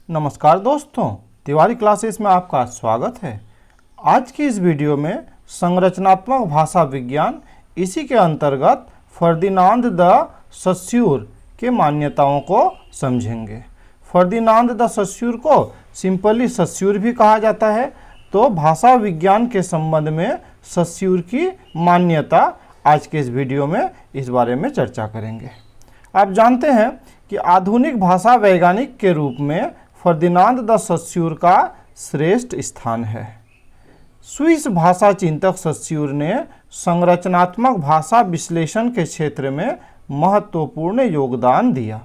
नमस्कार दोस्तों, तिवारी क्लासेस में आपका स्वागत है। आज की इस वीडियो में संरचनात्मक भाषा विज्ञान, इसी के अंतर्गत फर्दिनांद द सस्सूर के मान्यताओं को समझेंगे। फर्दिनांद द सस्सूर को सिंपली सस्सूर भी कहा जाता है। तो भाषा विज्ञान के संबंध में सस्सूर की मान्यता आज के इस वीडियो में इस बारे में चर्चा करेंगे। आप जानते हैं कि आधुनिक भाषा वैज्ञानिक के रूप में फर्दिनांद द सस्सूर का श्रेष्ठ स्थान है। स्विस भाषा चिंतक सस्सूर ने संरचनात्मक भाषा विश्लेषण के क्षेत्र में महत्वपूर्ण योगदान दिया।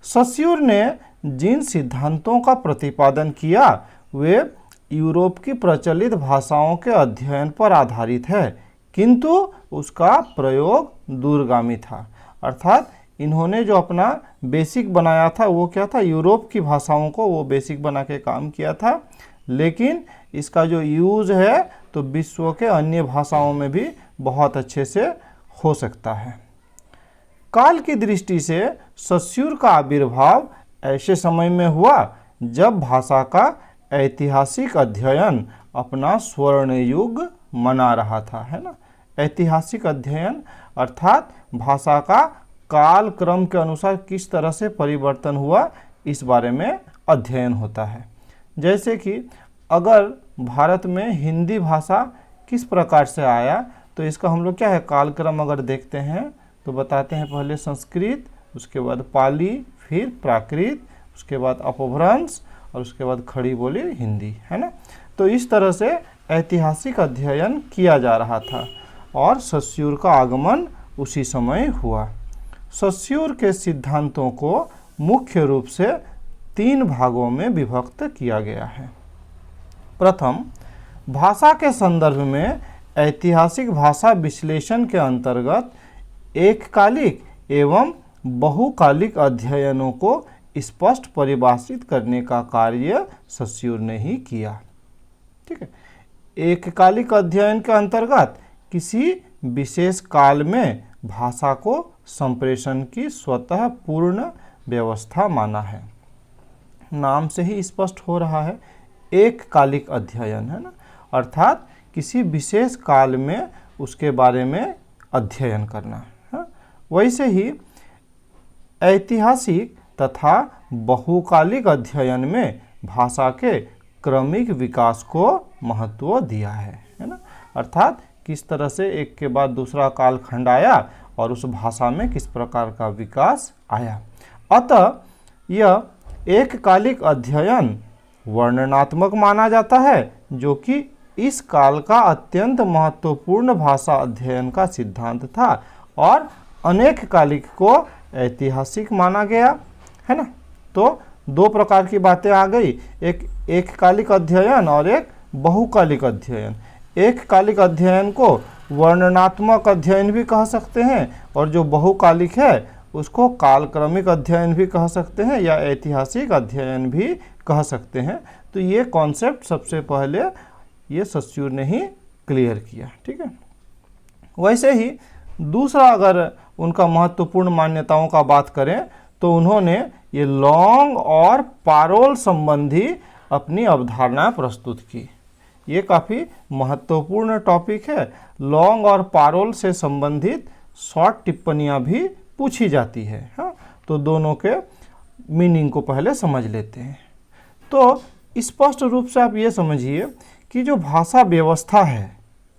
सस्सूर ने जिन सिद्धांतों का प्रतिपादन किया वे यूरोप की प्रचलित भाषाओं के अध्ययन पर आधारित है, किंतु उसका प्रयोग दूरगामी था। अर्थात इन्होंने जो अपना बेसिक बनाया था वो क्या था, यूरोप की भाषाओं को वो बेसिक बना के काम किया था, लेकिन इसका जो यूज़ है तो विश्व के अन्य भाषाओं में भी बहुत अच्छे से हो सकता है। काल की दृष्टि से सस्सूर का आविर्भाव ऐसे समय में हुआ जब भाषा का ऐतिहासिक अध्ययन अपना स्वर्ण युग मना रहा था, है ना। ऐतिहासिक अध्ययन अर्थात भाषा का काल क्रम के अनुसार किस तरह से परिवर्तन हुआ, इस बारे में अध्ययन होता है। जैसे कि अगर भारत में हिंदी भाषा किस प्रकार से आया, तो इसका हम लोग क्या है कालक्रम अगर देखते हैं तो बताते हैं पहले संस्कृत, उसके बाद पाली, फिर प्राकृत, उसके बाद अपभ्रंश और उसके बाद खड़ी बोली हिंदी, है ना। तो इस तरह से ऐतिहासिक अध्ययन किया जा रहा था और सस्सूर का आगमन उसी समय हुआ। सस्सूर के सिद्धांतों को मुख्य रूप से 3 भागों में विभक्त किया गया है। प्रथम, भाषा के संदर्भ में ऐतिहासिक भाषा विश्लेषण के अंतर्गत एककालिक एवं बहुकालिक अध्ययनों को स्पष्ट परिभाषित करने का कार्य सस्सूर ने ही किया। ठीक है। एककालिक अध्ययन के अंतर्गत किसी विशेष काल में भाषा को संप्रेषण की स्वतः पूर्ण व्यवस्था माना है। नाम से ही स्पष्ट हो रहा है, एककालिक अध्ययन, है ना। अर्थात किसी विशेष काल में उसके बारे में अध्ययन करना है। वैसे ही ऐतिहासिक तथा बहुकालिक अध्ययन में भाषा के क्रमिक विकास को महत्व दिया है ना। अर्थात किस तरह से एक के बाद दूसरा कालखंड आया और उस भाषा में किस प्रकार का विकास आया। अतः यह एककालिक अध्ययन वर्णनात्मक माना जाता है, जो कि इस काल का अत्यंत महत्वपूर्ण भाषा अध्ययन का सिद्धांत था, और अनेककालिक को ऐतिहासिक माना गया, है ना। तो 2 प्रकार की बातें आ गई, एक एककालिक अध्ययन और एक बहुकालिक अध्ययन। एककालिक अध्ययन को वर्णनात्मक अध्ययन भी कह सकते हैं, और जो बहुकालिक है उसको कालक्रमिक अध्ययन भी कह सकते हैं या ऐतिहासिक अध्ययन भी कह सकते हैं। तो ये कॉन्सेप्ट सबसे पहले ये सस्सूर ने ही क्लियर किया। ठीक है। वैसे ही दूसरा अगर उनका महत्वपूर्ण मान्यताओं का बात करें तो उन्होंने ये लॉन्ग और पारोल संबंधी अपनी अवधारणा प्रस्तुत की। ये काफ़ी महत्वपूर्ण टॉपिक है। लॉन्ग और पारोल से संबंधित शॉर्ट टिप्पणियाँ भी पूछी जाती है। हाँ, तो दोनों के मीनिंग को पहले समझ लेते हैं। तो स्पष्ट रूप से आप ये समझिए कि जो भाषा व्यवस्था है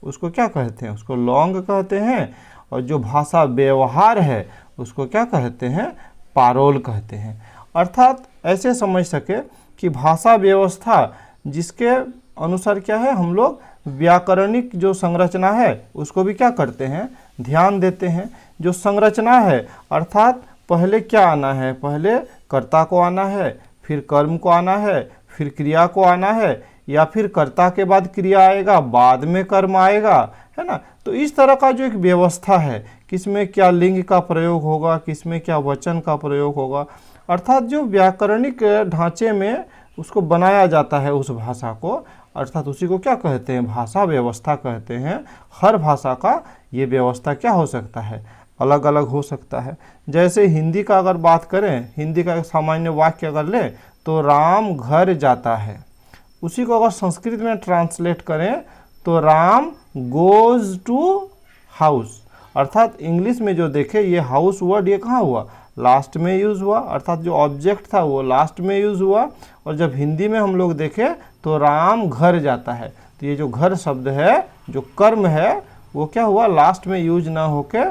उसको क्या कहते हैं, उसको लॉन्ग कहते हैं, और जो भाषा व्यवहार है उसको क्या कहते हैं, पारोल कहते हैं। अर्थात ऐसे समझ सके कि भाषा व्यवस्था जिसके अनुसार क्या है, हम लोग व्याकरणिक जो संरचना है उसको भी क्या करते हैं, ध्यान देते हैं। जो संरचना है अर्थात पहले क्या आना है, पहले कर्ता को आना है, फिर कर्म को आना है, फिर क्रिया को आना है, या फिर कर्ता के बाद क्रिया आएगा, बाद में कर्म आएगा, है ना। तो इस तरह का जो एक व्यवस्था है, किसमें क्या लिंग का प्रयोग होगा, किसमें क्या वचन का प्रयोग होगा, अर्थात जो व्याकरणिक ढांचे में उसको बनाया जाता है उस भाषा को, अर्थात उसी को क्या कहते हैं, भाषा व्यवस्था कहते हैं। हर भाषा का ये व्यवस्था क्या हो सकता है, अलग अलग हो सकता है। जैसे हिंदी का अगर बात करें, हिंदी का एक सामान्य वाक्य अगर लें तो राम घर जाता है। उसी को अगर संस्कृत में ट्रांसलेट करें तो राम गोज टू हाउस। अर्थात इंग्लिश में जो देखे ये हाउस वर्ड ये कहाँ हुआ, लास्ट में यूज़ हुआ, अर्थात जो ऑब्जेक्ट था वो लास्ट में यूज़ हुआ। और जब हिंदी में हम लोग देखें तो राम घर जाता है, तो ये जो घर शब्द है, जो कर्म है, वो क्या हुआ, लास्ट में यूज ना होके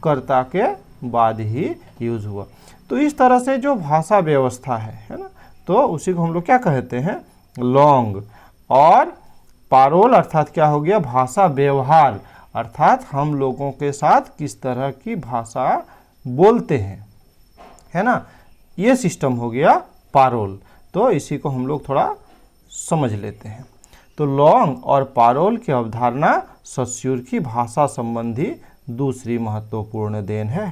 कर्ता के बाद ही यूज हुआ। तो इस तरह से जो भाषा व्यवस्था है ना, तो उसी को हम लोग क्या कहते हैं, लॉन्ग। और पारोल अर्थात क्या हो गया, भाषा व्यवहार, अर्थात हम लोगों के साथ किस तरह की भाषा बोलते हैं, है ना, ये सिस्टम हो गया पारोल। तो इसी को हम लोग थोड़ा समझ लेते हैं। तो लॉन्ग और पारोल की अवधारणा सस्यूर की भाषा संबंधी दूसरी महत्वपूर्ण देन है।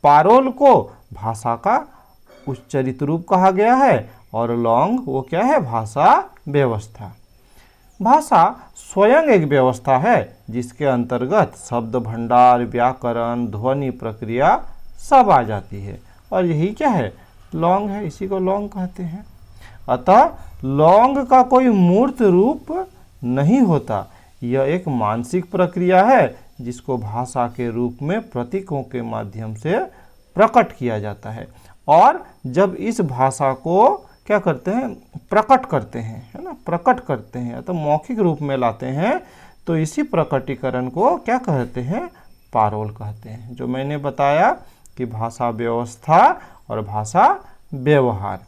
पारोल को भाषा का उच्चरित रूप कहा गया है और लॉन्ग वो क्या है, भाषा व्यवस्था। भाषा स्वयं एक व्यवस्था है जिसके अंतर्गत शब्द भंडार, व्याकरण, ध्वनि प्रक्रिया सब आ जाती है, और यही क्या है, लॉन्ग है, इसी को लॉन्ग कहते हैं। अतः लॉन्ग का कोई मूर्त रूप नहीं होता, यह एक मानसिक प्रक्रिया है जिसको भाषा के रूप में प्रतीकों के माध्यम से प्रकट किया जाता है। और जब इस भाषा को क्या करते हैं, प्रकट करते हैं, है ना, प्रकट करते हैं, तो मौखिक रूप में लाते हैं, तो इसी प्रकटीकरण को क्या कहते हैं, पारोल कहते हैं। जो मैंने बताया कि भाषा व्यवस्था और भाषा व्यवहार।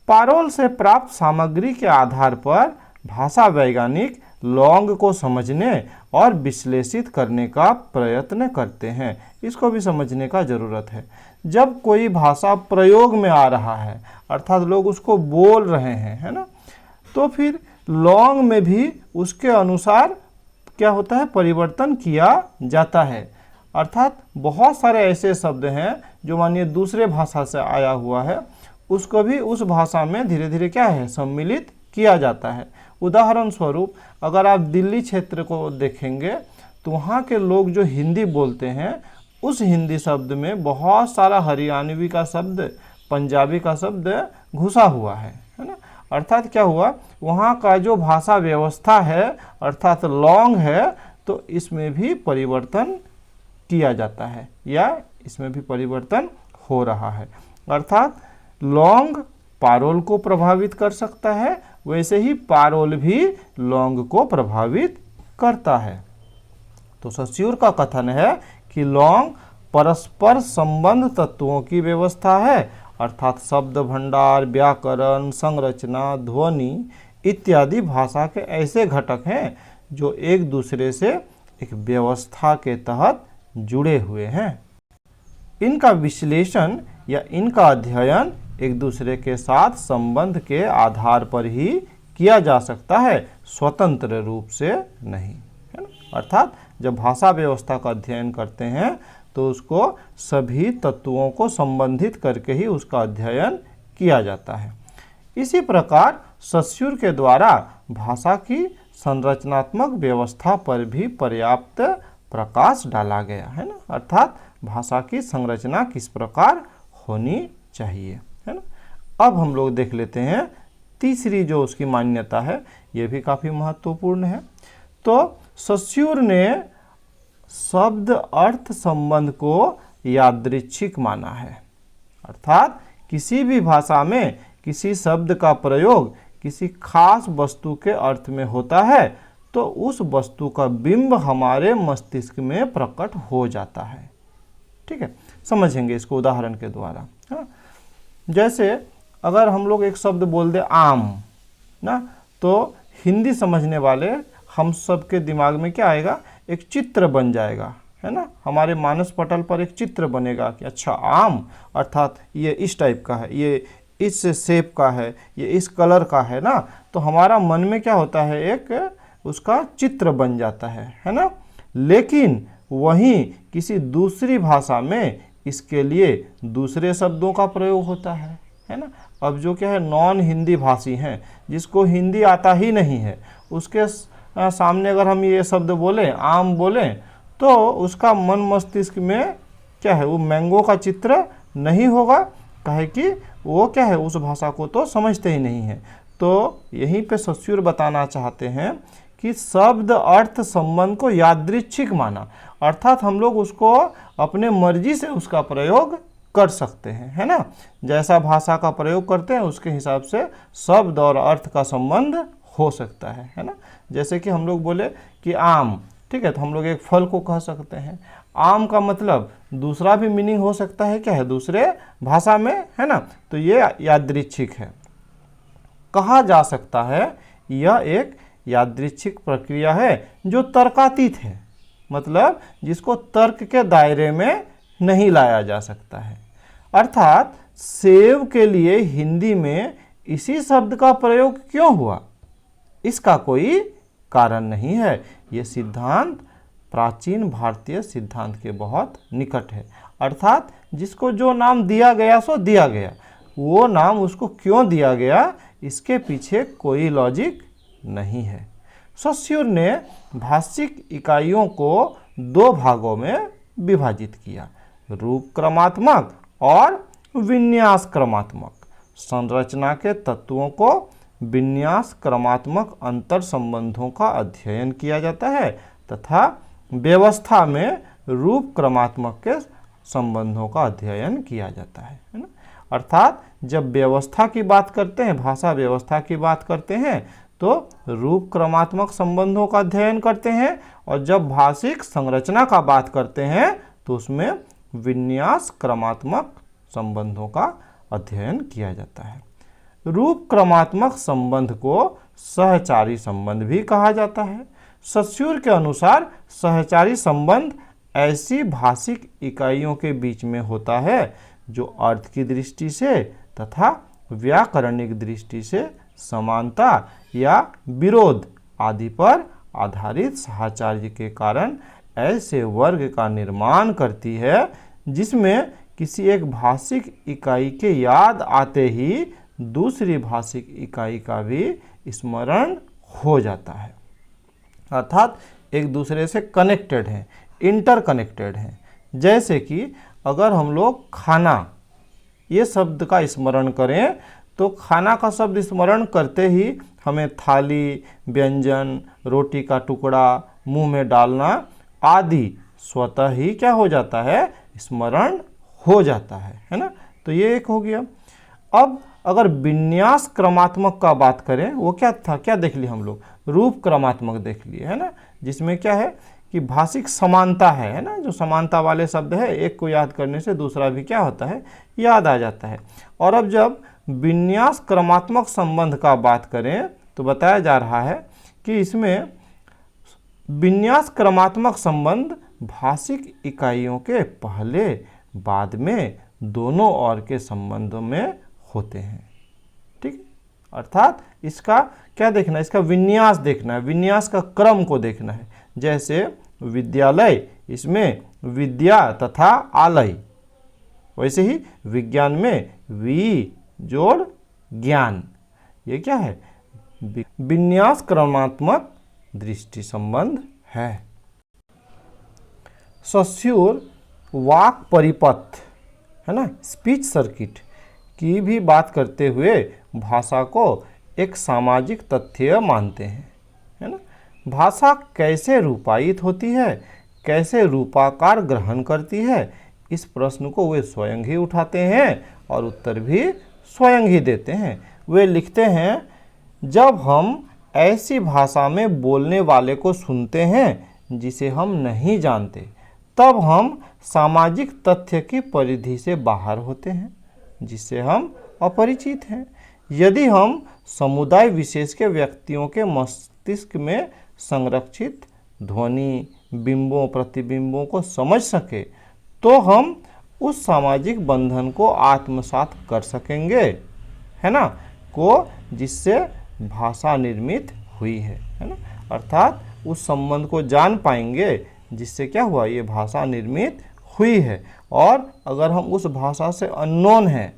पारोल से प्राप्त सामग्री के आधार पर भाषा वैज्ञानिक लॉन्ग को समझने और विश्लेषित करने का प्रयत्न करते हैं। इसको भी समझने का ज़रूरत है। जब कोई भाषा प्रयोग में आ रहा है, अर्थात लोग उसको बोल रहे हैं, है ना, तो फिर लॉन्ग में भी उसके अनुसार क्या होता है, परिवर्तन किया जाता है। अर्थात बहुत सारे ऐसे शब्द हैं जो मानिए दूसरे भाषा से आया हुआ है, उसको भी उस भाषा में धीरे धीरे क्या है, सम्मिलित किया जाता है। उदाहरण स्वरूप अगर आप दिल्ली क्षेत्र को देखेंगे तो वहाँ के लोग जो हिंदी बोलते हैं, उस हिंदी शब्द में बहुत सारा हरियाणवी का शब्द, पंजाबी का शब्द घुसा हुआ है ना। अर्थात क्या हुआ, वहाँ का जो भाषा व्यवस्था है अर्थात लॉन्ग है, तो इसमें भी परिवर्तन किया जाता है या इसमें भी परिवर्तन हो रहा है। अर्थात लॉन्ग पारोल को प्रभावित कर सकता है, वैसे ही पारोल भी लॉन्ग को प्रभावित करता है। तो सस्यूर का कथन है कि लॉन्ग परस्पर संबंध तत्वों की व्यवस्था है, अर्थात शब्द भंडार, व्याकरण, संरचना, ध्वनि इत्यादि भाषा के ऐसे घटक हैं जो एक दूसरे से एक व्यवस्था के तहत जुड़े हुए हैं। इनका विश्लेषण या इनका अध्ययन एक दूसरे के साथ संबंध के आधार पर ही किया जा सकता है, स्वतंत्र रूप से नहीं, है ना। अर्थात जब भाषा व्यवस्था का अध्ययन करते हैं तो उसको सभी तत्वों को संबंधित करके ही उसका अध्ययन किया जाता है। इसी प्रकार सस्यूर के द्वारा भाषा की संरचनात्मक व्यवस्था पर भी पर्याप्त प्रकाश डाला गया है ना। अर्थात भाषा की संरचना किस प्रकार होनी चाहिए, है ना। अब हम लोग देख लेते हैं तीसरी जो उसकी मान्यता है, ये भी काफ़ी महत्वपूर्ण है। तो सस्यूर ने शब्द अर्थ संबंध को यादृच्छिक माना है, अर्थात किसी भी भाषा में किसी शब्द का प्रयोग किसी खास वस्तु के अर्थ में होता है तो उस वस्तु का बिंब हमारे मस्तिष्क में प्रकट हो जाता है। ठीक है, समझेंगे इसको उदाहरण के द्वारा। हाँ, जैसे अगर हम लोग एक शब्द बोल दे आम ना, तो हिंदी समझने वाले हम सब के दिमाग में क्या आएगा, एक चित्र बन जाएगा, है ना। हमारे मानस पटल पर एक चित्र बनेगा कि अच्छा आम अर्थात ये इस टाइप का है, ये इस शेप का है, ये इस कलर का है ना। तो हमारा मन में क्या होता है, एक उसका चित्र बन जाता है ना। लेकिन वहीं किसी दूसरी भाषा में इसके लिए दूसरे शब्दों का प्रयोग होता है ना। अब जो क्या है, नॉन हिंदी भाषी हैं, जिसको हिंदी आता ही नहीं है, उसके सामने अगर हम ये शब्द बोलें, आम बोलें, तो उसका मन मस्तिष्क में क्या है, वो मैंगो का चित्र नहीं होगा। कहे कि वो क्या है, उस भाषा को तो समझते ही नहीं है। तो यहीं पे सस्यूर बताना चाहते हैं कि शब्द अर्थ संबंध को यादृच्छिक माना, अर्थात हम लोग उसको अपने मर्जी से उसका प्रयोग कर सकते हैं, है ना। जैसा भाषा का प्रयोग करते हैं उसके हिसाब से शब्द और अर्थ का संबंध हो सकता है ना। जैसे कि हम लोग बोले कि आम, ठीक है, तो हम लोग एक फल को कह सकते हैं। आम का मतलब दूसरा भी मीनिंग हो सकता है, क्या है, दूसरे भाषा में, है ना। तो ये यादृच्छिक है। कहा जा सकता है यह एक यादृच्छिक प्रक्रिया है जो तर्कातीत है, मतलब जिसको तर्क के दायरे में नहीं लाया जा सकता है। अर्थात सेव के लिए हिंदी में इसी शब्द का प्रयोग क्यों हुआ, इसका कोई कारण नहीं है। ये सिद्धांत प्राचीन भारतीय सिद्धांत के बहुत निकट है। अर्थात जिसको जो नाम दिया गया सो दिया गया, वो नाम उसको क्यों दिया गया इसके पीछे कोई लॉजिक नहीं है। सस्यूर ने भाषिक इकाइयों को दो भागों में विभाजित किया, रूप क्रमात्मक और विन्यास क्रमात्मक। संरचना के तत्वों को विन्यास क्रमात्मक अंतर संबंधों का अध्ययन किया जाता है तथा व्यवस्था में रूप क्रमात्मक के संबंधों का अध्ययन किया जाता है ना। अर्थात जब व्यवस्था की बात करते हैं, भाषा व्यवस्था की बात करते हैं, तो रूप क्रमात्मक संबंधों का अध्ययन करते हैं, और जब भाषिक संरचना का बात करते हैं तो उसमें विन्यास क्रमात्मक संबंधों का अध्ययन किया जाता है। रूप क्रमात्मक संबंध को सहचारी संबंध भी कहा जाता है। सस्यूर के अनुसार सहचारी संबंध ऐसी भाषिक इकाइयों के बीच में होता है जो अर्थ की दृष्टि से तथा व्याकरणिक दृष्टि से समानता या विरोध आदि पर आधारित साहचर्य के कारण ऐसे वर्ग का निर्माण करती है जिसमें किसी एक भाषिक इकाई के याद आते ही दूसरी भाषिक इकाई का भी स्मरण हो जाता है। अर्थात एक दूसरे से कनेक्टेड हैं, इंटरकनेक्टेड हैं। जैसे कि अगर हम लोग खाना ये शब्द का स्मरण करें तो खाना का शब्द स्मरण करते ही हमें थाली, व्यंजन, रोटी का टुकड़ा मुंह में डालना आदि स्वतः ही क्या हो जाता है, स्मरण हो जाता है ना। तो ये एक हो गया। अब अगर विन्यास क्रमात्मक का बात करें, वो क्या था, क्या देख लिए हम लोग, रूप क्रमात्मक देख लिए, है ना, जिसमें क्या है कि भाषिक समानता है ना, जो समानता वाले शब्द है एक को याद करने से दूसरा भी क्या होता है, याद आ जाता है। और अब जब विन्यास क्रमात्मक संबंध का बात करें तो बताया जा रहा है कि इसमें विन्यास क्रमात्मक संबंध भाषिक इकाइयों के पहले बाद में दोनों ओर के संबंध में होते हैं, ठीक। अर्थात इसका क्या देखना है, इसका विन्यास देखना है, विन्यास का क्रम को देखना है। जैसे विद्यालय, इसमें विद्या तथा आलय, वैसे ही विज्ञान में वि जोड़ ज्ञान, ये क्या है, विन्यास क्रमात्मक दृष्टि संबंध है। सस्यूर वाक परिपथ, है ना, स्पीच सर्किट की भी बात करते हुए भाषा को एक सामाजिक तथ्य मानते हैं, है ना। भाषा कैसे रूपायित होती है, कैसे रूपाकार ग्रहण करती है, इस प्रश्न को वे स्वयं ही उठाते हैं और उत्तर भी स्वयं ही देते हैं। वे लिखते हैं, जब हम ऐसी भाषा में बोलने वाले को सुनते हैं जिसे हम नहीं जानते, तब हम सामाजिक तथ्य की परिधि से बाहर होते हैं जिससे हम अपरिचित हैं। यदि हम समुदाय विशेष के व्यक्तियों के मस्तिष्क में संरक्षित ध्वनि, बिंबों, प्रतिबिंबों को समझ सके तो हम उस सामाजिक बंधन को आत्मसात कर सकेंगे, है ना, को जिससे भाषा निर्मित हुई है ना। अर्थात उस संबंध को जान पाएंगे जिससे क्या हुआ, ये भाषा निर्मित हुई है। और अगर हम उस भाषा से अननोन हैं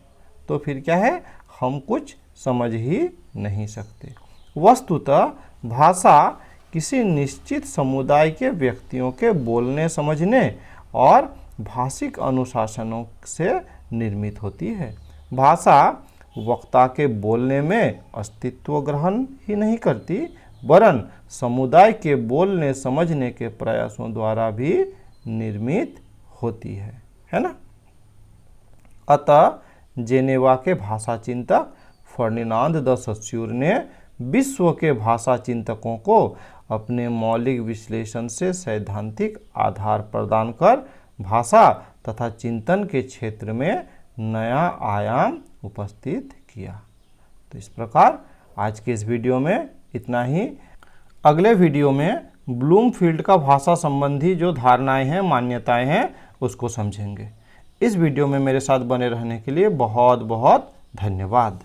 तो फिर क्या है, हम कुछ समझ ही नहीं सकते। वस्तुतः भाषा किसी निश्चित समुदाय के व्यक्तियों के बोलने समझने और भाषिक अनुशासनों से निर्मित होती है। भाषा वक्ता के बोलने में अस्तित्व ग्रहण ही नहीं करती, वरन समुदाय के बोलने समझने के प्रयासों द्वारा भी निर्मित होती है ना। अतः जेनेवा के भाषा चिंतक फर्डिनांद द सस्सूर ने विश्व के भाषा चिंतकों को अपने मौलिक विश्लेषण से सैद्धांतिक आधार प्रदान कर भाषा तथा चिंतन के क्षेत्र में नया आयाम उपस्थित किया। तो इस प्रकार आज के इस वीडियो में इतना ही। अगले वीडियो में ब्लूमफील्ड का भाषा संबंधी जो धारणाएं हैं, मान्यताएं हैं, उसको समझेंगे। इस वीडियो में मेरे साथ बने रहने के लिए बहुत बहुत धन्यवाद।